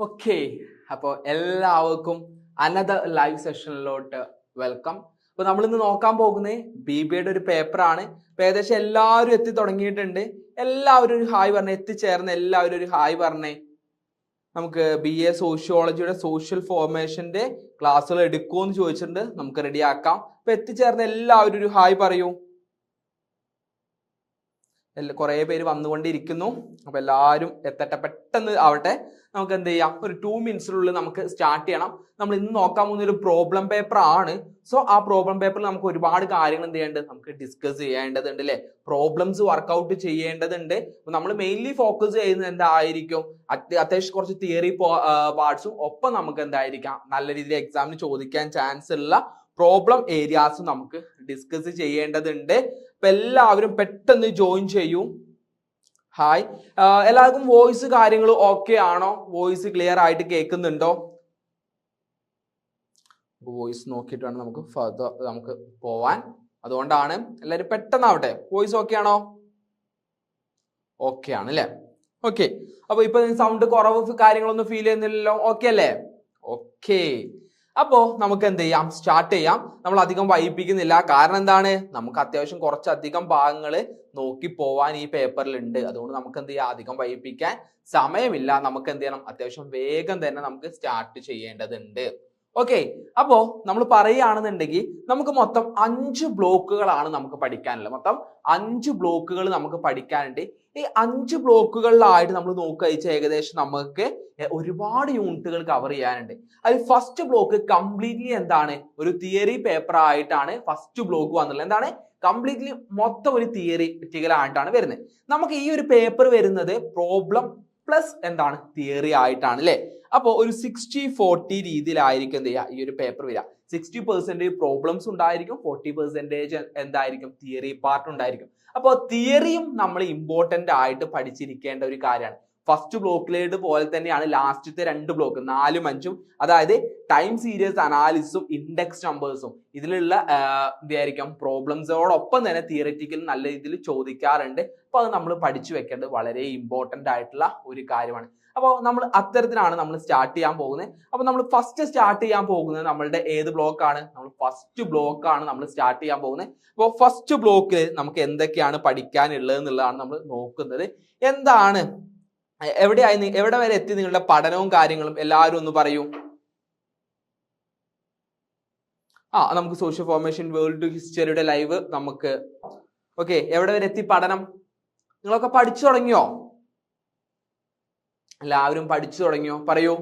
Okay, അപ്പോൾ എല്ലാവർക്കും another live സെഷനിലോട്ട് welcome. അപ്പോൾ നമ്മൾ ഇന്ന് നോക്കാൻ പോകുന്നത് BBA ഒരു പേപ്പറാണ്. അപ്പോൾ ഏകദേശം എല്ലാവരും എത്തി തുടങ്ങിയിട്ടുണ്ട്. എല്ലാവരും ഒരു ഹായ് പറഞ്ഞേ, എത്തിച്ചേർന്ന് എല്ലാവരും ഒരു ഹായ് പറഞ്ഞേ. നമുക്ക് BA സോഷ്യോളജിയുടെ സോഷ്യൽ ഫോർമേഷന്റെ ക്ലാസ്സുകൾ എടുക്കുമെന്ന് ചോദിച്ചിട്ടുണ്ട്, നമുക്ക് റെഡിയാക്കാം. അപ്പോൾ എത്തിച്ചേർന്ന് എല്ലാവരും ഒരു ഹായ് പറയൂ. കുറേ പേര് വന്നുകൊണ്ടിരിക്കുന്നു. അപ്പൊ എല്ലാവരും എത്തട്ടെ, പെട്ടെന്ന് ആവട്ടെ. നമുക്ക് എന്ത് ചെയ്യാം, ഒരു 2 മിനിറ്റ്സിനുള്ളിൽ നമുക്ക് സ്റ്റാർട്ട് ചെയ്യണം. നമ്മൾ ഇന്ന് നോക്കാൻ പോകുന്ന ഒരു പ്രോബ്ലം പേപ്പർ ആണ്. സോ ആ പ്രോബ്ലം പേപ്പറിൽ നമുക്ക് ഒരുപാട് കാര്യങ്ങൾ എന്ത് ചെയ്യേണ്ടത്, നമുക്ക് ഡിസ്കസ് ചെയ്യേണ്ടതുണ്ട് അല്ലെ, പ്രോബ്ലംസ് വർക്ക്ഔട്ട് ചെയ്യേണ്ടതുണ്ട്. നമ്മൾ മെയിൻലി ഫോക്കസ് ചെയ്യുന്നത് എന്തായിരിക്കും, അത്യാവശ്യം കുറച്ച് തിയറി പാർട്സും ഒപ്പം നമുക്ക് എന്തായിരിക്കാം നല്ല രീതിയിൽ എക്സാമിന് ചോദിക്കാൻ ചാൻസ് ഉള്ള പ്രോബ്ലം ഏരിയാസ് നമുക്ക് ഡിസ്കസ് ചെയ്യേണ്ടതുണ്ട്. അപ്പൊ എല്ലാവരും പെട്ടെന്ന് ജോയിൻ ചെയ്യൂ. ഹായ്, എല്ലാവർക്കും വോയിസ് കാര്യങ്ങൾ ഓക്കെ ആണോ? വോയിസ് ക്ലിയർ ആയിട്ട് കേൾക്കുന്നുണ്ടോ? വോയിസ് നോക്കിയിട്ട് വേണം നമുക്ക് ഫർദർ നമുക്ക് പോവാൻ. അതുകൊണ്ടാണ് എല്ലാവരും പെട്ടെന്നാവട്ടെ. വോയിസ് ഓക്കെ ആണോ? ഓക്കെ ആണ് അല്ലേ? ഓക്കെ. അപ്പൊ ഇപ്പൊ സൗണ്ട് കുറവ് കാര്യങ്ങളൊന്നും ഫീൽ ചെയ്യുന്നില്ലല്ലോ? ഓക്കെ അല്ലേ? ഓക്കെ. അപ്പോ നമുക്ക് എന്ത് ചെയ്യാം, സ്റ്റാർട്ട് ചെയ്യാം. നമ്മൾ അധികം വൈകിപ്പിക്കുന്നില്ല. കാരണം എന്താണ്, നമുക്ക് അത്യാവശ്യം കുറച്ചധികം ഭാഗങ്ങൾ നോക്കി പോവാൻ ഈ പേപ്പറിൽ ഉണ്ട്. അതുകൊണ്ട് നമുക്ക് എന്ത് ചെയ്യാം, അധികം വൈകിപ്പിക്കാൻ സമയമില്ല. നമുക്ക് എന്ത് ചെയ്യണം, അത്യാവശ്യം വേഗം തന്നെ നമുക്ക് സ്റ്റാർട്ട് ചെയ്യേണ്ടതുണ്ട്. ഓക്കെ. അപ്പോ നമ്മൾ പറയുകയാണെന്നുണ്ടെങ്കിൽ നമുക്ക് മൊത്തം 5 ബ്ലോക്കുകളാണ് നമുക്ക് പഠിക്കാനുള്ളത്. മൊത്തം 5 ബ്ലോക്കുകൾ നമുക്ക് പഠിക്കാനുണ്ട്. ഈ 5 ബ്ലോക്കുകളിലായിട്ട് നമ്മൾ നോക്കുക ഏകദേശം നമുക്ക് ഒരുപാട് യൂണിറ്റുകൾ കവർ ചെയ്യാനുണ്ട്. അതിൽ ഫസ്റ്റ് ബ്ലോക്ക് കംപ്ലീറ്റ്ലി എന്താണ്, ഒരു തിയറി പേപ്പർ ആയിട്ടാണ് ഫസ്റ്റ് ബ്ലോക്ക് വന്നുള്ളത്. എന്താണ്, കംപ്ലീറ്റ്ലി മൊത്തം ഒരു തിയറിറ്റിക്കൽ ആയിട്ടാണ് വരുന്നത്. നമുക്ക് ഈ ഒരു പേപ്പർ വരുന്നത് പ്രോബ്ലം പ്ലസ് എന്താണ് തിയറി ആയിട്ടാണ് അല്ലെ. അപ്പോൾ ഒരു 60-40 രീതിയിലായിരിക്കും എന്ത് ചെയ്യുക, ഈ ഒരു പേപ്പർ വരിക. 60% പ്രോബ്ലംസ് ഉണ്ടായിരിക്കും, 40% എന്തായിരിക്കും, തിയറി പാർട്ട് ഉണ്ടായിരിക്കും. അപ്പോൾ തിയറിയും നമ്മൾ ഇമ്പോർട്ടന്റ് ആയിട്ട് പഠിച്ചിരിക്കേണ്ട ഒരു കാര്യമാണ്. ഫസ്റ്റ് ബ്ലോക്കിലേത് പോലെ തന്നെയാണ് ലാസ്റ്റത്തെ 2 ബ്ലോക്ക് 4ഉം 5ഉം. അതായത് ടൈം സീരീസ് അനാലിസിസും ഇൻഡെക്സ് നമ്പേഴ്സും ഇതിലുള്ള എന്തായിരിക്കും പ്രോബ്ലംസോടൊപ്പം തന്നെ തിയറിറ്റിക്കൽ നല്ല രീതിയിൽ ചോദിക്കാറുണ്ട്. അപ്പോൾ അത് നമ്മൾ പഠിച്ചു വെക്കേണ്ടത് വളരെ ഇമ്പോർട്ടന്റ് ആയിട്ടുള്ള ഒരു കാര്യമാണ്. അപ്പോൾ നമ്മൾ അത്തരത്തിലാണ് നമ്മൾ സ്റ്റാർട്ട് ചെയ്യാൻ പോകുന്നത്. അപ്പോൾ നമ്മൾ ഫസ്റ്റ് സ്റ്റാർട്ട് ചെയ്യാൻ പോകുന്നത് നമ്മളുടെ ഏത് ബ്ലോക്കാണ്, നമ്മൾ ഫസ്റ്റ് ബ്ലോക്കാണ് നമ്മൾ സ്റ്റാർട്ട് ചെയ്യാൻ പോകുന്നത്. അപ്പോൾ ഫസ്റ്റ് ബ്ലോക്കിൽ നമുക്ക് എന്തൊക്കെയാണ് പഠിക്കാനുള്ളത് എന്നുള്ളതാണ് നമ്മൾ നോക്കുന്നത്. എന്താണ്, എവിടെ വരെ എത്തി നിങ്ങളുടെ പഠനവും കാര്യങ്ങളും എല്ലാവരും ഒന്ന് പറയൂ. നമുക്ക് സോഷ്യൽ ഫോർമേഷൻ വേൾഡ് ഹിസ്റ്ററിയുടെ ലൈവ് നമുക്ക് ഓക്കെ. എവിടെ വരെ എത്തി പഠനം? നിങ്ങളൊക്കെ പഠിച്ചു തുടങ്ങിയോ? എല്ലാവരും പഠിച്ചു തുടങ്ങിയോ? പറയൂ.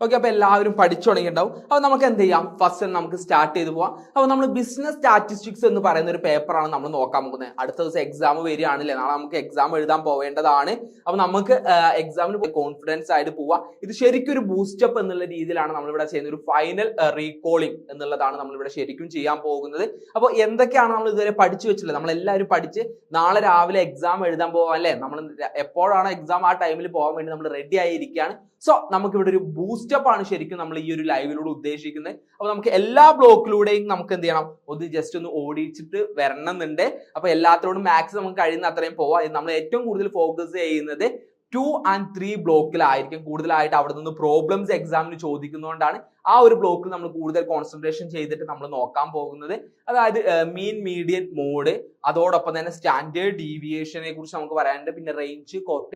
ഓക്കെ. അപ്പൊ എല്ലാവരും പഠിച്ചു തുടങ്ങിയിട്ടുണ്ടാവും. അപ്പൊ നമുക്ക് എന്ത് ചെയ്യാം, ഫസ്റ്റ് നമുക്ക് സ്റ്റാർട്ട് ചെയ്ത് പോവാം. അപ്പൊ നമ്മൾ ബിസിനസ് സ്റ്റാറ്റിസ്റ്റിക്സ് എന്ന് പറയുന്ന ഒരു പേപ്പറാണ് നമ്മൾ നോക്കാൻ പോകുന്നത്. അടുത്ത ദിവസം എക്സാം വരികയാണല്ലേ, നാളെ നമുക്ക് എക്സാം എഴുതാൻ പോവേണ്ടതാണ്. അപ്പൊ നമുക്ക് എക്സാമിന് കോൺഫിഡൻസ് ആയിട്ട് പോവാം. ഇത് ശരിക്കും ഒരു ബൂസ്റ്റപ്പ് എന്നുള്ള രീതിയിലാണ് നമ്മളിവിടെ ചെയ്യുന്നത്. ഒരു ഫൈനൽ റീകോളിംഗ് എന്നുള്ളതാണ് നമ്മളിവിടെ ശരിക്കും ചെയ്യാൻ പോകുന്നത്. അപ്പോൾ എന്തൊക്കെയാണ് നമ്മൾ ഇതുവരെ പഠിച്ചു വെച്ചിട്ടുള്ളത്, നമ്മളെല്ലാവരും പഠിച്ച് നാളെ രാവിലെ എക്സാം എഴുതാൻ പോവാം അല്ലേ. നമ്മൾ എപ്പോഴാണ് എക്സാം ആ ടൈമിൽ പോകാൻ വേണ്ടി നമ്മൾ റെഡി ആയിരിക്കുകയാണ്. സോ നമുക്ക് ഇവിടെ ഒരു ബൂസ്റ്റപ്പ് ആണ് ശരിക്കും നമ്മൾ ഈ ഒരു ലൈവിലൂടെ ഉദ്ദേശിക്കുന്നത്. അപ്പൊ നമുക്ക് എല്ലാ ബ്ലോക്കിലൂടെയും നമുക്ക് എന്ത് ചെയ്യണം, ഒന്ന് ജസ്റ്റ് ഒന്ന് ഓടിച്ചിട്ട് വരണമെന്നുണ്ട്. അപ്പൊ എല്ലാത്തിനോടും മാക്സ് നമുക്ക് കഴിയുന്ന അത്രയും പോവാം. നമ്മൾ ഏറ്റവും കൂടുതൽ ഫോക്കസ് ചെയ്യുന്നത് 2 and 3 ബ്ലോക്കിലായിരിക്കും. കൂടുതലായിട്ട് അവിടെ നിന്ന് പ്രോബ്ലംസ് എക്സാമിന് ചോദിക്കുന്നതുകൊണ്ടാണ് ആ ഒരു ബ്ലോക്കിൽ നമ്മൾ കൂടുതൽ കോൺസെൻട്രേഷൻ ചെയ്തിട്ട് നമ്മൾ നോക്കാൻ പോകുന്നത്. അതായത് മീൻ, മീഡിയൻ, മോഡ്, അതോടൊപ്പം തന്നെ സ്റ്റാൻഡേർഡ് ഡീവിയേഷനെ കുറിച്ച് നമുക്ക് പറയാനുണ്ട്. പിന്നെ റേഞ്ച്, കോട്ട്.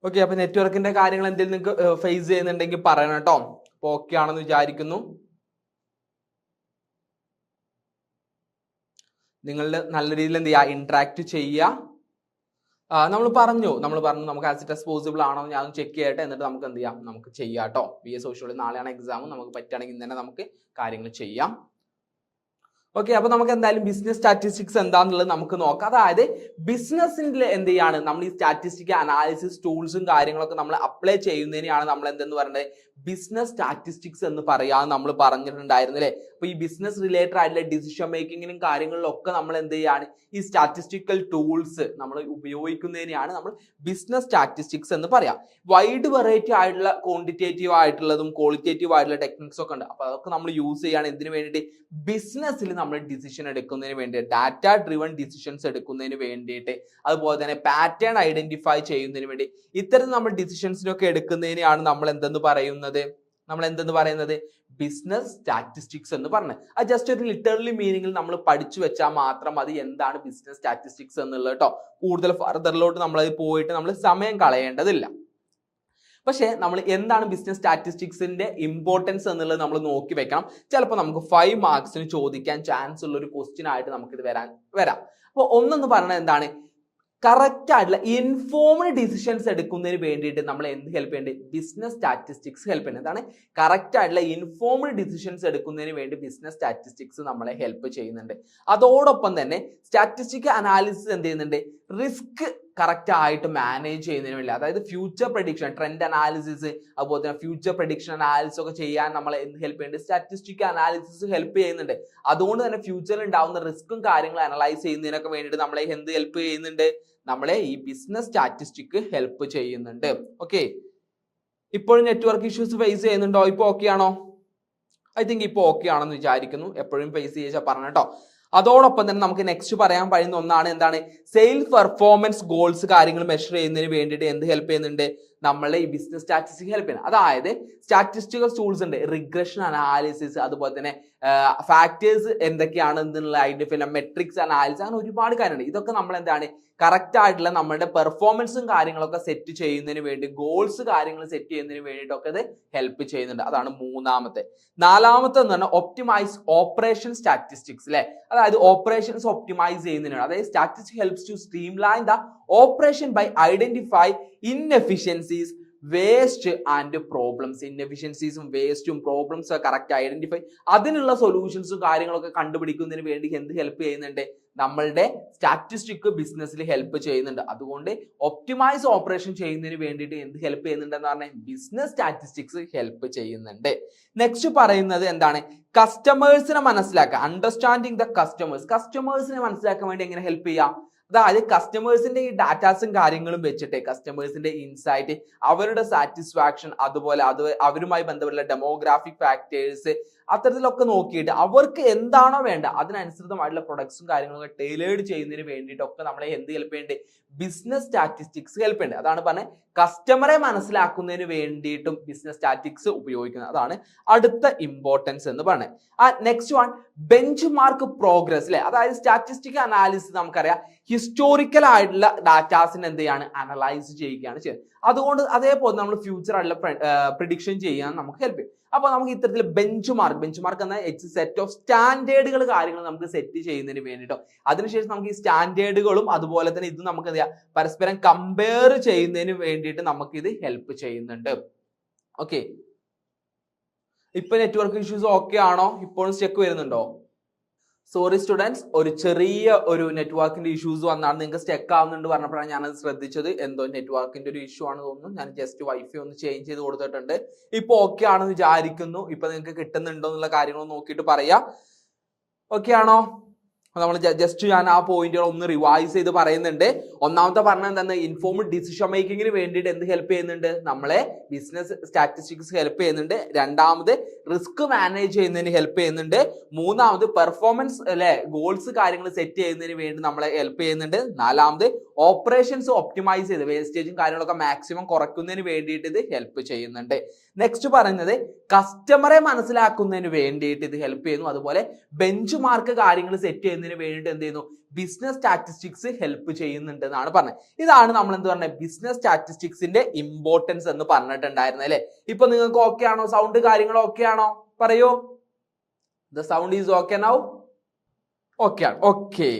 ഓക്കെ. അപ്പൊ നെറ്റ്വർക്കിന്റെ കാര്യങ്ങൾ എന്തെങ്കിലും നിങ്ങൾക്ക് ഫേസ് ചെയ്യുന്നുണ്ടെങ്കിൽ പറയണം കേട്ടോ. അപ്പൊ ഓക്കെ ആണെന്ന് വിചാരിക്കുന്നു. നിങ്ങളുടെ നല്ല രീതിയിൽ എന്ത് ചെയ്യുക, ഇന്ററാക്ട് ചെയ്യുക. നമ്മൾ പറഞ്ഞു നമുക്ക് ആസ് ഇറ്റ് ആസ് പോസിബിൾ ആണോ ഞാൻ ചെക്ക് ചെയ്യട്ടെ, എന്നിട്ട് നമുക്ക് എന്ത് ചെയ്യാം, നമുക്ക് ചെയ്യാം കേട്ടോ. BA സോഷ്യോളജി നാളെയാണ് എക്സാം. നമുക്ക് പറ്റുകയാണെങ്കിൽ ഇന്ന് തന്നെ നമുക്ക് കാര്യങ്ങൾ ചെയ്യാം. ഓക്കെ. അപ്പൊ നമുക്ക് എന്തായാലും ബിസിനസ് സ്റ്റാറ്റിസ്റ്റിക്സ് എന്താന്നുള്ളത് നമുക്ക് നോക്കാം. അതായത് ബിസിനസ്സിൽ എന്ത് ചെയ്യാണ്, നമ്മൾ ഈ സ്റ്റാറ്റിസ്റ്റിക് അനാലിസിസ് ടൂൾസും കാര്യങ്ങളൊക്കെ നമ്മൾ അപ്ലൈ ചെയ്യുന്നതിനെയാണ് നമ്മൾ എന്തെന്ന് പറയുന്നത്, ബിസിനസ് സ്റ്റാറ്റിസ്റ്റിക്സ് എന്ന് പറയാൻ നമ്മൾ പറഞ്ഞിട്ടുണ്ടായിരുന്നു അല്ലേ. അപ്പൊ ഈ ബിസിനസ് റിലേറ്റഡ് ആയിട്ടുള്ള ഡിസിഷൻ മേക്കിങ്ങിനും കാര്യങ്ങളിലും ഒക്കെ നമ്മൾ എന്ത് ചെയ്യാണ്, ഈ സ്റ്റാറ്റിസ്റ്റിക്കൽ ടൂൾസ് നമ്മൾ ഉപയോഗിക്കുന്നതിനെയാണ് നമ്മൾ ബിസിനസ് സ്റ്റാറ്റിസ്റ്റിക്സ് എന്ന് പറയാം. വൈഡ് വെറൈറ്റി ആയിട്ടുള്ള ക്വാണ്ടിറ്റേറ്റീവ് ആയിട്ടുള്ളതും ക്വാളിറ്റേറ്റീവ് ആയിട്ടുള്ള ടെക്നിക്സ് ഒക്കെ ഉണ്ട്. അപ്പൊ അതൊക്കെ നമ്മൾ യൂസ് ചെയ്യാണ് എന്തിനു വേണ്ടിയിട്ട്, ബിസിനസ്സിൽ നമ്മൾ ഡിസിഷൻ എടുക്കുന്നതിന് വേണ്ടി, ഡാറ്റ ഡ്രിവൺ ഡിസിഷൻസ് എടുക്കുന്നതിന് വേണ്ടിയിട്ട്, അതുപോലെ തന്നെ പാറ്റേൺ ഐഡന്റിഫൈ ചെയ്യുന്നതിന് വേണ്ടി, ഇത്തരത്തിൽ നമ്മൾ ഡിസിഷൻസിനൊക്കെ എടുക്കുന്നതിനെയാണ് നമ്മൾ എന്തെന്ന് പറയുന്നത് ബിസിനസ് സ്റ്റാറ്റിസ്റ്റിക്സ് എന്ന് പറഞ്ഞത്. അത് ജസ്റ്റ് ഒരു ലിറ്ററലി മീനിങ്ങിൽ നമ്മൾ പഠിച്ചു വെച്ചാൽ മാത്രം മതി എന്താണ് ബിസിനസ് സ്റ്റാറ്റിസ്റ്റിക്സ് എന്നുള്ളത് കേട്ടോ. കൂടുതൽ ഫർദറിലോട്ട് നമ്മൾ പോയിട്ട് നമ്മൾ സമയം കളയേണ്ടതില്ല. പക്ഷേ നമ്മൾ എന്താണ് ബിസിനസ് സ്റ്റാറ്റിസ്റ്റിക്സിന്റെ ഇമ്പോർട്ടൻസ് എന്നുള്ളത് നമ്മൾ നോക്കി വെക്കണം. ചിലപ്പോൾ നമുക്ക് 5 മാർക്സിന് ചോദിക്കാൻ ചാൻസ് ഉള്ള ഒരു ക്വസ്റ്റ്യൻ ആയിട്ട് നമുക്കിത് വരാം. അപ്പോൾ ഒന്നെന്ന് പറഞ്ഞാൽ എന്താണ്, കറക്റ്റ് ആയിട്ടുള്ള ഇൻഫോംഡ് ഡിസിഷൻസ് എടുക്കുന്നതിന് വേണ്ടിയിട്ട് നമ്മൾ എന്ത് ഹെൽപ്പ് ചെയ്യേണ്ടത്, ബിസിനസ് സ്റ്റാറ്റിസ്റ്റിക്സ് ഹെൽപ്പ് ചെയ്യുന്നത്. എന്താണ്, കറക്റ്റ് ആയിട്ടുള്ള ഇൻഫോംഡ് ഡിസിഷൻസ് എടുക്കുന്നതിന് വേണ്ടി ബിസിനസ് സ്റ്റാറ്റിസ്റ്റിക്സ് നമ്മളെ ഹെൽപ്പ് ചെയ്യുന്നുണ്ട്. അതോടൊപ്പം തന്നെ സ്റ്റാറ്റിസ്റ്റിക് അനാലിസിസ് എന്ത് ചെയ്യുന്നുണ്ട്, റിസ്ക് കറക്റ്റ് ആയിട്ട് മാനേജ് ചെയ്യുന്നതിന് വേണ്ടി, അതായത് ഫ്യൂച്ചർ പ്രഡിക്ഷൻ, ട്രെൻഡ് അനാലിസിസ്, അതുപോലെ തന്നെ ഫ്യൂച്ചർ പ്രഡിക്ഷൻ അനാലിസിസ് ഒക്കെ ചെയ്യാൻ നമ്മളെ എന്ത് ഹെൽപ്പ് ചെയ്യുന്നുണ്ട്, സ്റ്റാറ്റിസ്റ്റിക് അനാലിസിസ് ഹെൽപ്പ് ചെയ്യുന്നുണ്ട്. അതുകൊണ്ട് തന്നെ ഫ്യൂച്ചറിൽ ഉണ്ടാവുന്ന റിസ്ക്കും കാര്യങ്ങളും അനലൈസ് ചെയ്യുന്നതിനൊക്കെ വേണ്ടിയിട്ട് നമ്മളെ എന്ത് ഹെൽപ്പ് ചെയ്യുന്നുണ്ട്, നമ്മളെ ഈ ബിസിനസ് സ്റ്റാറ്റിസ്റ്റിക് ഹെൽപ്പ് ചെയ്യുന്നുണ്ട്. ഓക്കെ, ഇപ്പോഴും നെറ്റ്വർക്ക് ഇഷ്യൂസ് ഫേസ് ചെയ്യുന്നുണ്ടോ? ഇപ്പൊ ഓക്കെ ആണോ? ഐ തിങ്ക് ഇപ്പൊ ഓക്കെ ആണെന്ന് വിചാരിക്കുന്നു. എപ്പോഴും ഫേസ് ചെയ്യാൻ പറഞ്ഞു കേട്ടോ. അതോടൊപ്പം തന്നെ നമുക്ക് നെക്സ്റ്റ് പറയാൻ കഴിയുന്ന ഒന്നാണ് എന്താണ്, സെയിൽസ് പെർഫോമൻസ് ഗോൾസ് കാര്യങ്ങൾ മെഷർ ചെയ്യുന്നതിന് വേണ്ടിയിട്ട് എന്ത് ഹെൽപ്പ് ചെയ്യുന്നുണ്ട്, നമ്മളെ ഈ ബിസിനസ് സ്റ്റാറ്റിസ്റ്റിക്സ് ഹെൽപ്പ് ചെയ്യുന്നത്. അതായത് സ്റ്റാറ്റിസ്റ്റിക്കൽ ടൂൾസ് ഉണ്ട്, റിഗ്രഷൻ അനാലിസിസ്, അതുപോലെ തന്നെ ഫാക്ടേഴ്സ് എന്തൊക്കെയാണ് എന്നുള്ള ഐഡന്റിഫൈ, മെട്രിക്സ് അനാലിസിസ്, അങ്ങനെ ഒരുപാട് കാര്യമുണ്ട്. ഇതൊക്കെ നമ്മൾ എന്താണ് കറക്റ്റ് ആയിട്ടുള്ള നമ്മുടെ പെർഫോമൻസും കാര്യങ്ങളൊക്കെ സെറ്റ് ചെയ്യുന്നതിന് വേണ്ടി, ഗോൾസ് കാര്യങ്ങൾ സെറ്റ് ചെയ്യുന്നതിന് വേണ്ടിയിട്ടൊക്കെ ഇത് ഹെൽപ്പ് ചെയ്യുന്നുണ്ട്. അതാണ് മൂന്നാമത്തെ. നാലാമത്തെ എന്ന് പറഞ്ഞാൽ ഒപ്റ്റിമൈസ് ഓപ്പറേഷൻ സ്റ്റാറ്റിസ്റ്റിക്സ് അല്ലെ, അതായത് ഓപ്പറേഷൻസ് ഒപ്റ്റിമൈസ് ചെയ്യുന്നതിനാണ്. അതായത് statistics helps to streamline the operation by identify inefficiencies, waste and problems. ഇൻഎഫിഷ്യൻസീസും വേസ്റ്റും പ്രോബ്ലംസും കറക്റ്റ് ഐഡന്റിഫൈ, അതിനുള്ള സൊല്യൂഷൻസും കാര്യങ്ങളൊക്കെ കണ്ടുപിടിക്കുന്നതിന് വേണ്ടി എന്ത് ഹെൽപ്പ് ചെയ്യുന്നുണ്ട്, നമ്മളുടെ സ്റ്റാറ്റിസ്റ്റിക് ബിസിനസ്സിൽ ഹെൽപ്പ് ചെയ്യുന്നുണ്ട്. അതുകൊണ്ട് ഒപ്റ്റിമൈസ് ഓപ്പറേഷൻ ചെയ്യുന്നതിന് വേണ്ടിയിട്ട് എന്ത് ഹെൽപ്പ് ചെയ്യുന്നുണ്ട് എന്ന് പറഞ്ഞാൽ ബിസിനസ് സ്റ്റാറ്റിസ്റ്റിക്സ് ഹെൽപ്പ് ചെയ്യുന്നുണ്ട്. നെക്സ്റ്റ് പറയുന്നത് എന്താണ്, കസ്റ്റമേഴ്സിനെ മനസ്സിലാക്കുക, അണ്ടർസ്റ്റാൻഡിങ് ദ കസ്റ്റമേഴ്സിനെ മനസ്സിലാക്കാൻ വേണ്ടി എങ്ങനെ ഹെൽപ്പ് ചെയ്യാം, അതായത് കസ്റ്റമേഴ്സിന്റെ ഈ ഡാറ്റാസും കാര്യങ്ങളും വെച്ചിട്ട് കസ്റ്റമേഴ്സിന്റെ ഇൻസൈറ്റ്, അവരുടെ സാറ്റിസ്ഫാക്ഷൻ, അതുപോലെ അവരുമായി ബന്ധപ്പെട്ട ഡെമോഗ്രാഫിക് ഫാക്ടേഴ്സ്, അത്തരത്തിലൊക്കെ നോക്കിയിട്ട് അവർക്ക് എന്താണോ വേണ്ട അതിനനുസൃതമായിട്ടുള്ള പ്രൊഡക്ട്സും കാര്യങ്ങളൊക്കെ ടൈലേർഡ് ചെയ്യുന്നതിന് വേണ്ടിയിട്ടൊക്കെ നമ്മളെ എന്ത് ഹെൽപ്പ് ചെയ്യേണ്ടത്, ബിസിനസ് സ്റ്റാറ്റിസ്റ്റിക്സ് ഹെൽപ്പ് ചെയ്യേണ്ടത്. അതാണ് പറഞ്ഞത്, കസ്റ്റമറെ മനസ്സിലാക്കുന്നതിന് വേണ്ടിയിട്ടും ബിസിനസ് സ്റ്റാറ്റിസ്റ്റിക്സ് ഉപയോഗിക്കുന്നത്. അതാണ് അടുത്ത ഇമ്പോർട്ടൻസ് എന്ന് പറഞ്ഞത്. Next one, bench mark progress അല്ലെ, അതായത് സ്റ്റാറ്റിസ്റ്റിക് അനാലിസിസ് നമുക്കറിയാം ഹിസ്റ്റോറിക്കൽ ആയിട്ടുള്ള ഡാറ്റാസിനെ എന്ത് ചെയ്യാണ്, അനലൈസ് ചെയ്യുകയാണ് ചെയ്യുന്നത്. അതുകൊണ്ട് അതേപോലെ നമ്മൾ ഫ്യൂച്ചർ ആയിട്ടുള്ള പ്രിഡിക്ഷൻ ചെയ്യാൻ നമുക്ക് ഹെൽപ്പ് ചെയ്യും. അപ്പൊ നമുക്ക് ഇത്തരത്തിൽ ബെഞ്ച് മാർക്ക് എന്ന സെറ്റ് ഓഫ് സ്റ്റാൻഡേർഡുകൾ കാര്യങ്ങൾ നമുക്ക് സെറ്റ് ചെയ്യുന്നതിന് വേണ്ടിയിട്ടോ, അതിനുശേഷം നമുക്ക് ഈ സ്റ്റാൻഡേർഡുകളും അതുപോലെ തന്നെ ഇത് നമുക്ക് എന്ത് ചെയ്യാം, പരസ്പരം കമ്പയർ ചെയ്യുന്നതിന് വേണ്ടിയിട്ട് നമുക്ക് ഇത് ഹെൽപ്പ് ചെയ്യുന്നുണ്ട്. ഓക്കെ, ഇപ്പൊ നെറ്റ്വർക്ക് ഇഷ്യൂസ് ഓക്കെ ആണോ? ഇപ്പോഴും സ്റ്റെക്ക് വരുന്നുണ്ടോ? സോറി സ്റ്റുഡൻസ്, ഒരു ചെറിയ ഒരു നെറ്റ്വർക്കിന്റെ ഇഷ്യൂസ് വന്നാണ്, നിങ്ങൾക്ക് സ്റ്റെക്ക് ആവുന്നുണ്ട് പറഞ്ഞപ്പോഴാണ് ഞാനത് ശ്രദ്ധിച്ചത്. എന്തോ നെറ്റ്വർക്കിന്റെ ഒരു ഇഷ്യൂ ആണെന്ന് തോന്നുന്നു. ഞാൻ ജസ്റ്റ് വൈഫൈ ഒന്ന് ചേഞ്ച് ചെയ്ത് കൊടുത്തിട്ടുണ്ട്. ഇപ്പൊ ഓക്കെ ആണെന്ന് വിചാരിക്കുന്നു. ഇപ്പൊ നിങ്ങൾക്ക് കിട്ടുന്നുണ്ടോ എന്നുള്ള കാര്യങ്ങൾ നോക്കിയിട്ട് പറയാം. ഓക്കെ ആണോ? നമ്മൾ ജസ്റ്റ് ഞാൻ ആ പോയിന്റുകൾ ഒന്ന് റിവൈസ് ചെയ്ത് പറയുന്നുണ്ട്. ഒന്നാമത്തെ പറഞ്ഞത് എന്താണ്, ഇൻഫോംഡ് ഡിസിഷൻ മേക്കിങ്ങിന് വേണ്ടിയിട്ട് എന്ത് ഹെൽപ്പ് ചെയ്യുന്നുണ്ട്, നമ്മളെ ബിസിനസ് സ്റ്റാറ്റിസ്റ്റിക്സ് ഹെൽപ്പ് ചെയ്യുന്നുണ്ട്. രണ്ടാമത് റിസ്ക് മാനേജ് ചെയ്യുന്നതിന് ഹെൽപ്പ് ചെയ്യുന്നുണ്ട്. മൂന്നാമത് പെർഫോമൻസ് അല്ലെ, ഗോൾസ് കാര്യങ്ങൾ സെറ്റ് ചെയ്യുന്നതിന് വേണ്ടി നമ്മളെ ഹെൽപ്പ് ചെയ്യുന്നുണ്ട്. നാലാമത് ഓപ്പറേഷൻസ് ഒപ്റ്റിമൈസ് ചെയ്ത് വേസ്റ്റേജും കാര്യങ്ങളൊക്കെ മാക്സിമം കുറയ്ക്കുന്നതിന് വേണ്ടിയിട്ട് ഇത് ഹെൽപ്പ് ചെയ്യുന്നുണ്ട്. നെക്സ്റ്റ് പറയുന്നത് കസ്റ്റമറെ മനസ്സിലാക്കുന്നതിന് വേണ്ടിയിട്ട് ഇത് ഹെൽപ്പ് ചെയ്യുന്നു. അതുപോലെ ബെഞ്ച് മാർക്ക് കാര്യങ്ങൾ സെറ്റ് ചെയ്യുന്നതിന് വേണ്ടിയിട്ട് എന്ത് ചെയ്യുന്നു, ബിസിനസ് സ്റ്റാറ്റിസ്റ്റിക്സ് ഹെൽപ്പ് ചെയ്യുന്നുണ്ട് എന്നാണ് പറഞ്ഞത്. ഇതാണ് നമ്മൾ എന്ത് പറഞ്ഞത്, ബിസിനസ് സ്റ്റാറ്റിസ്റ്റിക്സിന്റെ ഇമ്പോർട്ടൻസ് എന്ന് പറഞ്ഞിട്ടുണ്ടായിരുന്നത് അല്ലെ. ഇപ്പൊ നിങ്ങൾക്ക് ഓക്കെ ആണോ? സൗണ്ട് കാര്യങ്ങൾ ഓക്കെ ആണോ? പറയൂ. The sound is okay now? Okay ആണ്. ഓക്കെ,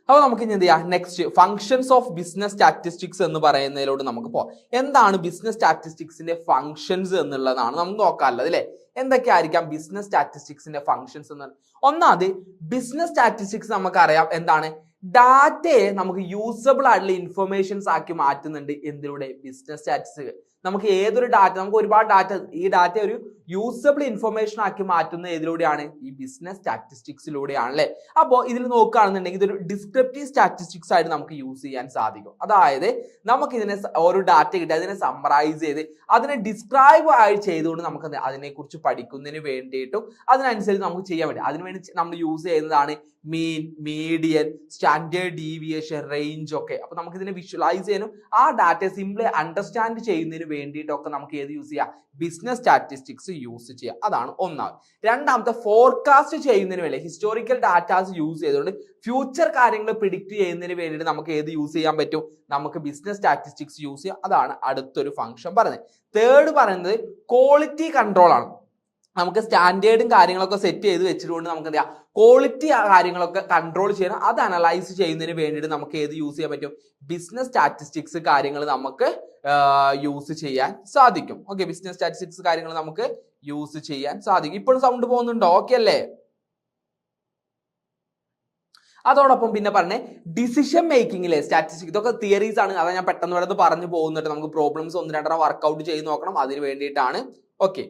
അപ്പൊ നമുക്ക് ഇനി എന്ത് ചെയ്യാം, next functions of business statistics എന്ന് പറയുന്നതിലോട്ട് നമുക്ക് പോവാം. എന്താണ് ബിസിനസ് സ്റ്റാറ്റിസ്റ്റിക്സിന്റെ ഫങ്ഷൻസ് എന്നുള്ളതാണ് നമുക്ക് നോക്കാനുള്ളത് അല്ലെ. എന്തൊക്കെയായിരിക്കാം ബിസിനസ് സ്റ്റാറ്റിസ്റ്റിക്സിന്റെ ഫങ്ഷൻസ് എന്ന്? ഒന്നാമത് ബിസിനസ് സ്റ്റാറ്റിസ്റ്റിക്സ് നമുക്കറിയാം എന്താണ്, ഡാറ്റയെ നമുക്ക് യൂസബിൾ ആയിട്ടുള്ള ഇൻഫർമേഷൻസ് ആക്കി മാറ്റുന്നുണ്ട്. എന്തിലൂടെ? Business statistics. നമുക്ക് ഏതൊരു ഡാറ്റ, നമുക്ക് ഒരുപാട് ഡാറ്റ, ഈ ഡാറ്റ ഒരു യൂസബിൾ ഇൻഫർമേഷൻ ആക്കി മാറ്റുന്ന ഏതിലൂടെയാണ്? ഈ ബിസിനസ് സ്റ്റാറ്റിസ്റ്റിക്സിലൂടെയാണ് അല്ലെ. അപ്പോൾ ഇതിൽ നോക്കുകയാണെന്നുണ്ടെങ്കിൽ ഇതൊരു ഡിസ്ക്രിപ്റ്റീവ് സ്റ്റാറ്റിസ്റ്റിക്സ് ആയിട്ട് നമുക്ക് യൂസ് ചെയ്യാൻ സാധിക്കും. അതായത് നമുക്ക് ഇതിനെ ഒരു ഡാറ്റ കിട്ടി അതിനെ സമ്മറൈസ് ചെയ്ത് അതിനെ ഡിസ്ക്രൈബ് ആയി ചെയ്തുകൊണ്ട് നമുക്ക് അതിനെക്കുറിച്ച് പഠിക്കുന്നതിന് വേണ്ടിയിട്ടും അതിനനുസരിച്ച് നമുക്ക് ചെയ്യാൻ പറ്റും. അതിനുവേണ്ടി നമ്മൾ യൂസ് ചെയ്യുന്നതാണ് മീൻ, മീഡിയൻ, സ്റ്റാൻഡേർഡ് ഡീവിയേഷൻ, റേഞ്ച് ഒക്കെ. അപ്പൊ നമുക്ക് ഇതിനെ വിഷ്വലൈസ് ചെയ്യാനും ആ ഡാറ്റ സിംപ്ലി അണ്ടർസ്റ്റാൻഡ് ചെയ്യുന്നതിന് വേണ്ടിയിട്ടൊക്കെ നമുക്ക് ഏത് യൂസ് ചെയ്യാം? ബിസിനസ് സ്റ്റാറ്റിസ്റ്റിക്സ് യൂസ് ചെയ്യാം. അതാണ് ഒന്നാമത്. രണ്ടാമത്തെ, ഫോർകാസ്റ്റ് ചെയ്യുന്നതിന് വേണ്ടി ഹിസ്റ്റോറിക്കൽ ഡാറ്റാസ് യൂസ് ചെയ്തുകൊണ്ട് ഫ്യൂച്ചർ കാര്യങ്ങൾ പ്രിഡിക്റ്റ് ചെയ്യുന്നതിന് വേണ്ടിയിട്ട് നമുക്ക് ഏത് യൂസ് ചെയ്യാൻ പറ്റും? നമുക്ക് ബിസിനസ് സ്റ്റാറ്റിസ്റ്റിക്സ് യൂസ് ചെയ്യാം. അതാണ് അടുത്തൊരു ഫംഗ്ഷൻ പറയുന്നത്. തേർഡ് പറയുന്നത് ക്വാളിറ്റി കൺട്രോൾ ആണ്. നമുക്ക് സ്റ്റാൻഡേർഡും കാര്യങ്ങളൊക്കെ സെറ്റ് ചെയ്ത് വെച്ചിട്ടുകൊണ്ട് നമുക്ക് എന്താ ക്വാളിറ്റി കാര്യങ്ങളൊക്കെ കൺട്രോൾ ചെയ്യണം. അത് അനലൈസ് ചെയ്യുന്നതിന് വേണ്ടിയിട്ട് നമുക്ക് ഏത് യൂസ് ചെയ്യാൻ പറ്റും? ബിസിനസ് സ്റ്റാറ്റിസ്റ്റിക്സ് കാര്യങ്ങൾ നമുക്ക് യൂസ് ചെയ്യാൻ സാധിക്കും. ഓക്കെ, ബിസിനസ് സ്റ്റാറ്റിസ്റ്റിക്സ് കാര്യങ്ങൾ നമുക്ക് യൂസ് ചെയ്യാൻ സാധിക്കും. ഇപ്പോഴും സൗണ്ട് പോകുന്നുണ്ടോ? ഓക്കെ അല്ലേ? അതോടൊപ്പം പിന്നെ പറഞ്ഞേ ഡിസിഷൻ മേക്കിങ്ങിലെ സ്റ്റാറ്റിസ്റ്റിക്സ്, ഇതൊക്കെ തിയറീസ് ആണ്. അതാ ഞാൻ പെട്ടെന്ന് ഇവിടെ പറഞ്ഞു പോകുന്നുണ്ട്. നമുക്ക് പ്രോബ്ലംസ് ഒന്ന് രണ്ടെണ്ണം വർക്ക്ഔട്ട് ചെയ്ത് നോക്കണം. അതിന് വേണ്ടിയിട്ടാണ്. ഓക്കെ,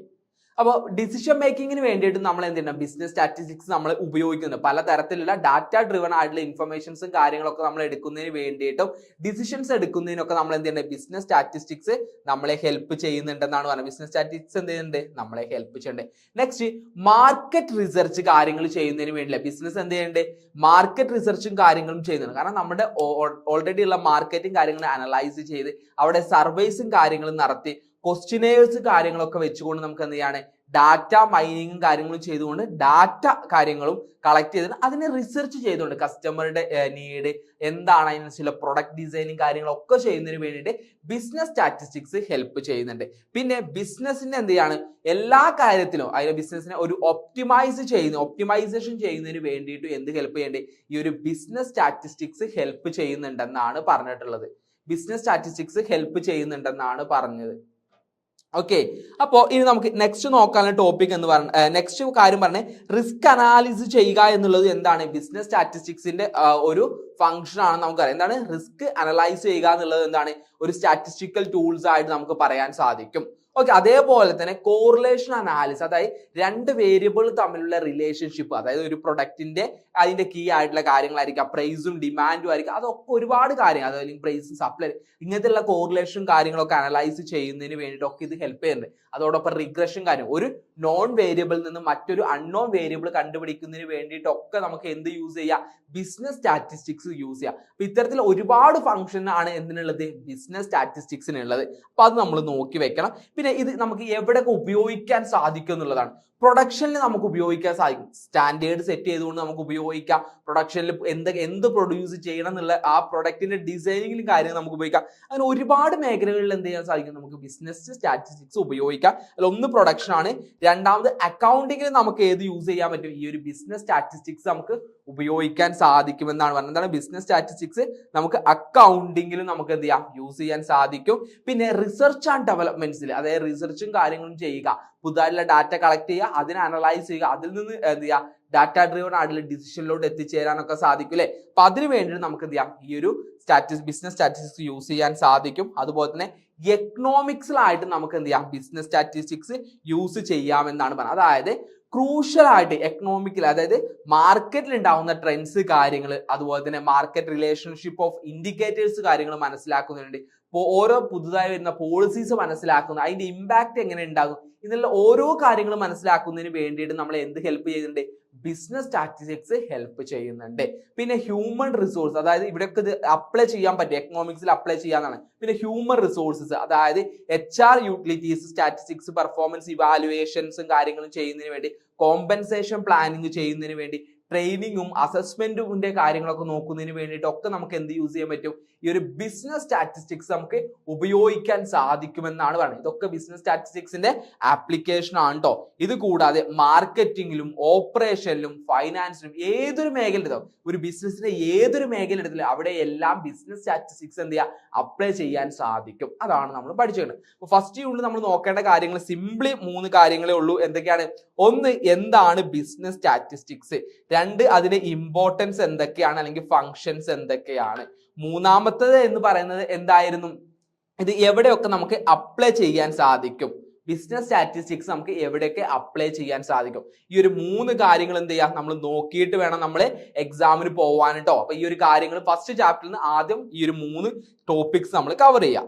അപ്പോൾ ഡിസിഷൻ മേക്കിങ്ങിന് വേണ്ടിയിട്ട് നമ്മൾ എന്ത് ചെയ്യണം? ബിസിനസ് സ്റ്റാറ്റിസ്റ്റിക്സ് നമ്മൾ ഉപയോഗിക്കുന്നുണ്ട്. പലതരത്തിലുള്ള ഡാറ്റ ഡ്രിവൺ ആയിട്ടുള്ള ഇൻഫർമേഷൻസും കാര്യങ്ങളൊക്കെ നമ്മൾ എടുക്കുന്നതിന് വേണ്ടിയിട്ടും ഡിസിഷൻസ് എടുക്കുന്നതിനൊക്കെ നമ്മൾ എന്ത് ചെയ്യണം? ബിസിനസ് സ്റ്റാറ്റിസ്റ്റിക്സ് നമ്മളെ ഹെൽപ്പ് ചെയ്യുന്നുണ്ടെന്നാണ് പറയുന്നത്. ബിസിനസ് സ്റ്റാറ്റിസ്റ്റിക്സ് എന്ത് ചെയ്യുന്നുണ്ട്? നമ്മളെ ഹെൽപ്പ് ചെയ്യുന്നുണ്ട്. നെക്സ്റ്റ്, മാർക്കറ്റ് റിസർച്ച് കാര്യങ്ങൾ ചെയ്യുന്നതിന് വേണ്ടിയില്ല ബിസിനസ് എന്ത് ചെയ്യുന്നുണ്ട്? മാർക്കറ്റ് റിസർച്ചും കാര്യങ്ങളും ചെയ്യുന്നുണ്ട്. കാരണം നമ്മുടെ ഓൾറെഡി ഉള്ള മാർക്കറ്റും കാര്യങ്ങളും അനലൈസ് ചെയ്ത് അവിടെ സർവേസും കാര്യങ്ങളും നടത്തി ക്വസ്റ്റിനേഴ്സ് കാര്യങ്ങളൊക്കെ വെച്ചുകൊണ്ട് നമുക്ക് എന്ത് ചെയ്യാണ്? ഡാറ്റ മൈനിങ്ങും കാര്യങ്ങളും ചെയ്തുകൊണ്ട് ഡാറ്റ കാര്യങ്ങളും കളക്ട് ചെയ്തിട്ട് അതിനെ റിസർച്ച് ചെയ്തുകൊണ്ട് കസ്റ്റമറുടെ നീഡ് എന്താണ്, അതിനനുസരിച്ചുള്ള പ്രൊഡക്റ്റ് ഡിസൈനിങ് കാര്യങ്ങളൊക്കെ ചെയ്യുന്നതിന് വേണ്ടിയിട്ട് ബിസിനസ് സ്റ്റാറ്റിസ്റ്റിക്സ് ഹെൽപ്പ് ചെയ്യുന്നുണ്ട്. പിന്നെ ബിസിനസിന്റെ എന്ത് ചെയ്യാണ്? എല്ലാ കാര്യത്തിലും അതിന്റെ ബിസിനസിനെ ഒരു ഒപ്റ്റിമൈസേഷൻ ചെയ്യുന്നതിന് വേണ്ടിയിട്ട് എന്ത് ഹെൽപ്പ് ചെയ്യേണ്ടത്? ഈ ഒരു ബിസിനസ് സ്റ്റാറ്റിസ്റ്റിക്സ് ഹെൽപ്പ് ചെയ്യുന്നുണ്ടെന്നാണ് പറഞ്ഞിട്ടുള്ളത്. ബിസിനസ് സ്റ്റാറ്റിസ്റ്റിക്സ് ഹെൽപ്പ് ചെയ്യുന്നുണ്ടെന്നാണ് പറഞ്ഞത്. ഓക്കെ, അപ്പോ ഇനി നമുക്ക് നെക്സ്റ്റ് നോക്കാനുള്ള ടോപ്പിക് എന്ന് പറഞ്ഞ നെക്സ്റ്റ് കാര്യം പറഞ്ഞ റിസ്ക് അനാലിസിസ് ചെയ്യുക എന്നുള്ളത് എന്താണ്? ബിസിനസ് സ്റ്റാറ്റിസ്റ്റിക്സിന്റെ ഒരു ഫംഗ്ഷൻ ആണ്. നമുക്കറിയാം എന്താണ് റിസ്ക് അനലൈസ് ചെയ്യുക എന്നുള്ളത്. എന്താണ്? ഒരു സ്റ്റാറ്റിസ്റ്റിക്കൽ ടൂൾസ് ആയിട്ട് നമുക്ക് പറയാൻ സാധിക്കും. ഓക്കെ, അതേപോലെ തന്നെ കോറിലേഷൻ അനാലിസിസ്, അതായത് രണ്ട് വേരിയബിൾ തമ്മിലുള്ള റിലേഷൻഷിപ്പ്, അതായത് ഒരു പ്രൊഡക്റ്റിന്റെ അതിന്റെ കീ ആയിട്ടുള്ള കാര്യങ്ങളായിരിക്കും, പ്രൈസും ഡിമാൻഡും ആയിരിക്കും. അതൊക്കെ ഒരുപാട് കാര്യങ്ങൾ, അതായത് പ്രൈസ്, സപ്ലൈ, ഇങ്ങനത്തെയുള്ള കോറിലേഷൻ കാര്യങ്ങളൊക്കെ അനലൈസ് ചെയ്യുന്നതിന് വേണ്ടിയിട്ടൊക്കെ ഇത് ഹെൽപ്പ് ചെയ്യുന്നുണ്ട്. അതോടൊപ്പം റിഗ്രഷൻ കാര്യം, ഒരു നോൺ വേരിയബിളിൽ നിന്ന് മറ്റൊരു അൺനോൺ വേരിയബിൾ കണ്ടുപിടിക്കുന്നതിന് വേണ്ടിയിട്ടൊക്കെ നമുക്ക് എന്ത് യൂസ് ചെയ്യാം? ബിസിനസ് സ്റ്റാറ്റിസ്റ്റിക്സ് യൂസ് ചെയ്യാം. അപ്പൊ ഇത്തരത്തിൽ ഒരുപാട് ഫംഗ്ഷൻ ആണ് എന്തിനുള്ളത്? ബിസിനസ് സ്റ്റാറ്റിസ്റ്റിക്സിനുള്ളത്. അപ്പൊ അത് നമ്മൾ നോക്കി വെക്കണം. പിന്നെ ഇത് നമുക്ക് എവിടെയൊക്കെ ഉപയോഗിക്കാൻ സാധിക്കും എന്നുള്ളതാണ്. പ്രൊഡക്ഷനിൽ നമുക്ക് ഉപയോഗിക്കാൻ സാധിക്കും. സ്റ്റാൻഡേർഡ് സെറ്റ് ചെയ്തുകൊണ്ട് നമുക്ക് ഉപയോഗിക്കാം. പ്രൊഡക്ഷനിൽ എന്ത് പ്രൊഡ്യൂസ് ചെയ്യണം എന്നുള്ള ആ പ്രൊഡക്റ്റിന്റെ ഡിസൈനിങ്ങിലും കാര്യങ്ങൾ നമുക്ക് ഉപയോഗിക്കാം. അങ്ങനെ ഒരുപാട് മേഖലകളിൽ എന്ത് ചെയ്യാൻ സാധിക്കും? നമുക്ക് ബിസിനസ് സ്റ്റാറ്റിസ്റ്റിക്സ് ഉപയോഗിക്കാം. അതിൽ ഒന്ന് പ്രൊഡക്ഷൻ ആണ്. രണ്ടാമത് അക്കൗണ്ടിങ്ങിൽ നമുക്ക് ഏത് യൂസ് ചെയ്യാൻ പറ്റും? ഈ ഒരു ബിസിനസ് സ്റ്റാറ്റിസ്റ്റിക്സ് നമുക്ക് ഉപയോഗിക്കാൻ സാധിക്കുമെന്നാണ് പറഞ്ഞത്. എന്താണ്? ബിസിനസ് സ്റ്റാറ്റിസ്റ്റിക്സ് നമുക്ക് അക്കൗണ്ടിങ്ങിലും നമുക്ക് എന്ത് ചെയ്യാം? യൂസ് ചെയ്യാൻ സാധിക്കും. പിന്നെ റിസർച്ച് ആൻഡ് ഡെവലപ്മെന്റ്സിൽ, അതായത് റിസർച്ചും കാര്യങ്ങളും ചെയ്യുക, പുതുതായിട്ടുള്ള ഡാറ്റ കളക്ട് ചെയ്യുക, അതിനെ അനലൈസ് ചെയ്യുക, അതിൽ നിന്ന് എന്ത് ചെയ്യുക? ഡാറ്റ ഡ്രിവൺ ആയിട്ടുള്ള ഡിസിഷനിലോട്ട് എത്തിച്ചേരാനൊക്കെ സാധിക്കും അല്ലെ. അപ്പൊ അതിന് വേണ്ടിയിട്ട് നമുക്ക് എന്ത് ചെയ്യാം? ഈ ഒരു ബിസിനസ് സ്റ്റാറ്റിസ്റ്റിക്സ് യൂസ് ചെയ്യാൻ സാധിക്കും. അതുപോലെ തന്നെ എക്കണോമിക്സിലായിട്ട് നമുക്ക് എന്ത് ചെയ്യാം? ബിസിനസ് സ്റ്റാറ്റിസ്റ്റിക്സ് യൂസ് ചെയ്യാമെന്നാണ് പറഞ്ഞത്. അതായത് ക്രൂഷ്യൽ ആയിട്ട് എക്കണോമിക്കൽ, അതായത് മാർക്കറ്റിൽ ഉണ്ടാവുന്ന ട്രെൻഡ്സ് കാര്യങ്ങൾ, അതുപോലെ തന്നെ മാർക്കറ്റ് റിലേഷൻഷിപ്പ് ഓഫ് ഇൻഡിക്കേറ്റേഴ്സ് കാര്യങ്ങൾ മനസ്സിലാക്കുന്നുണ്ട്. ഇപ്പോൾ ഓരോ പുതുതായി വരുന്ന പോളിസീസ് മനസ്സിലാക്കുന്നു, അതിന്റെ ഇമ്പാക്ട് എങ്ങനെ ഉണ്ടാകും, ഇതിലുള്ള ഓരോ കാര്യങ്ങളും മനസ്സിലാക്കുന്നതിന് വേണ്ടിയിട്ട് നമ്മൾ എന്ത് ഹെൽപ്പ് ചെയ്യുന്നുണ്ട്? ബിസിനസ് സ്റ്റാറ്റിസ്റ്റിക്സ് ഹെൽപ്പ് ചെയ്യുന്നുണ്ട്. പിന്നെ ഹ്യൂമൻ റിസോഴ്സ്, അതായത് ഇവിടെയൊക്കെ ഇത് അപ്ലൈ ചെയ്യാൻ പറ്റും, എക്കണോമിക്സിൽ അപ്ലൈ ചെയ്യാന്നാണ്. പിന്നെ ഹ്യൂമൻ റിസോഴ്സസ്, അതായത് HR യൂട്ടിലിറ്റീസ്, സ്റ്റാറ്റിസ്റ്റിക്സ്, പെർഫോമൻസ് ഇവാലുവേഷൻസും കാര്യങ്ങളും ചെയ്യുന്നതിന് വേണ്ടി, കോമ്പൻസേഷൻ പ്ലാനിങ് ചെയ്യുന്നതിന് വേണ്ടി, ട്രെയിനിങ്ങും അസസ്മെന്റിന്റെ കാര്യങ്ങളൊക്കെ നോക്കുന്നതിന് വേണ്ടിയിട്ടൊക്കെ നമുക്ക് എന്ത് യൂസ് ചെയ്യാൻ പറ്റും? ഈ ഒരു ബിസിനസ് സ്റ്റാറ്റിസ്റ്റിക്സ് നമുക്ക് ഉപയോഗിക്കാൻ സാധിക്കുമെന്നാണ് പറയുന്നത്. ഇതൊക്കെ ബിസിനസ് സ്റ്റാറ്റിസ്റ്റിക്സിന്റെ ആപ്ലിക്കേഷൻ ആണ് കേട്ടോ. ഇത് കൂടാതെ മാർക്കറ്റിംഗിലും ഓപ്പറേഷനിലും ഫൈനാൻസിലും ഏതൊരു മേഖല, ഒരു ബിസിനസിന്റെ ഏതൊരു മേഖല എടുത്തില്ല അവിടെ എല്ലാം ബിസിനസ് സ്റ്റാറ്റിസ്റ്റിക്സ് എന്ത് ചെയ്യുക? അപ്ലൈ ചെയ്യാൻ സാധിക്കും. അതാണ് നമ്മൾ പഠിച്ചത്. അപ്പൊ ഫസ്റ്റ് യൂണിറ്റ് നമ്മൾ നോക്കേണ്ട കാര്യങ്ങൾ സിംപ്ലി 3 കാര്യങ്ങളേ ഉള്ളൂ. എന്തൊക്കെയാണ്? ഒന്ന്, എന്താണ് ബിസിനസ് സ്റ്റാറ്റിസ്റ്റിക്സ്? 2, അതിന്റെ ഇമ്പോർട്ടൻസ് എന്തൊക്കെയാണ്, അല്ലെങ്കിൽ ഫങ്ഷൻസ് എന്തൊക്കെയാണ്? മൂന്നാമത്തേത് എന്ന് പറയുന്നത് എന്തായിരുന്നു? ഇത് എവിടെയൊക്കെ നമുക്ക് അപ്ലൈ ചെയ്യാൻ സാധിക്കും? ബിസിനസ് സ്റ്റാറ്റിസ്റ്റിക്സ് നമുക്ക് എവിടെയൊക്കെ അപ്ലൈ ചെയ്യാൻ സാധിക്കും? ഈ ഒരു 3 കാര്യങ്ങൾ എന്ത് ചെയ്യാം, നമ്മൾ നോക്കിയിട്ട് വേണം നമ്മൾ എക്സാമിന് പോവാൻ കേട്ടോ. അപ്പൊ ഈ ഒരു കാര്യങ്ങൾ ഫസ്റ്റ് ചാപ്റ്ററിൽ നിന്ന് ആദ്യം ഈ ഒരു 3 ടോപ്പിക്സ് നമ്മൾ കവർ ചെയ്യാം.